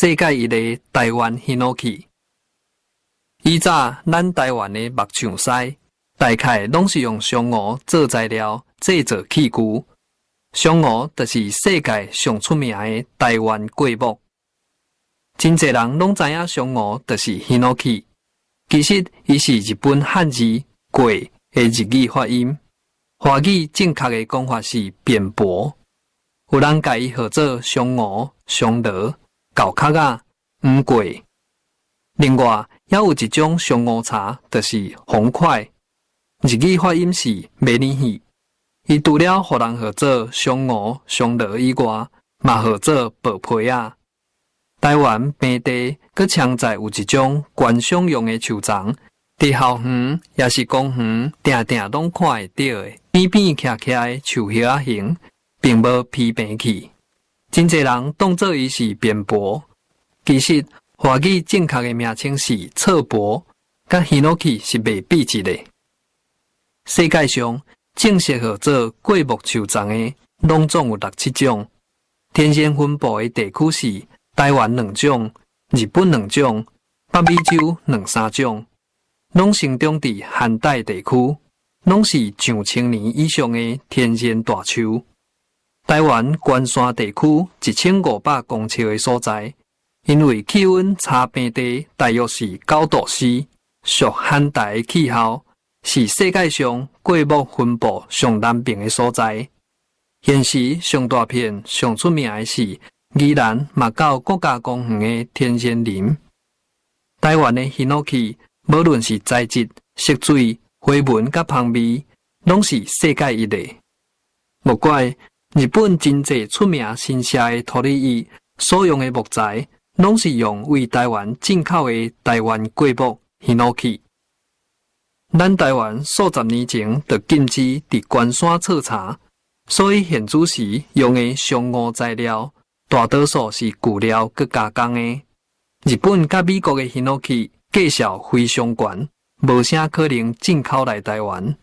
世界一个台湾ヒノキ。以早咱台湾的木匠师，大概拢是用松梧做材料制作器具。松梧就是世界上出名的台湾桂木。真侪人拢知影松梧就是ヒノキ，其实伊是日本汉字桂的日语发音。华语正确的讲法是扁柏，有人甲伊号做松梧、松萝、高壳仔、黄桂。另外，也有一种松梧茶，就是红块，日语发音是美尼希。伊除了互人号做松梧、松萝以外，嘛号做薄皮仔。台湾平地佮常在有一种观赏用的树丛。伫校园也是公园，定定拢看会到的，边边徛徛的树叶仔形，并无批平去。真侪人当作伊是扁柏，其实华语正确的名称是侧柏，甲ヒノキ是袂比一个。世界上正式号做桂木树丛的，拢总有6-7种。天然分布的地区是台湾2种，日本2种，北美洲2-3种。拢生长伫寒带地区，拢是上1000年以上的天然大树。台湾关山地区1500公尺的所在，因为气温差平地大约是9°C，属寒带的气候，是世界上桂木分布上南边的所在。现时上大片、上出名的是宜兰马告国家公园的天然林。台湾的ヒノキ无论是材质、色水、花纹甲香味，拢是世界一类。莫怪日本真济出名新社的土地椅所用的木材，拢是用为台湾进口的台湾桂木ヒノキ。咱台湾数十年前就禁止伫关山采茶，所以现主时用的松梧材料，大多数是旧料佮加工的。日本甲美国的ヒノキ价销非常悬，无啥可能进口来台湾。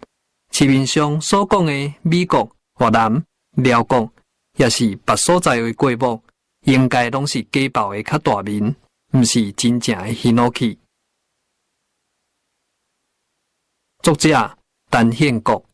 市面上所讲的美国、越南、辽国，也是别所在的桂木，应该拢是假报的较大面，毋是真正的ヒノキ。作者陈宪国。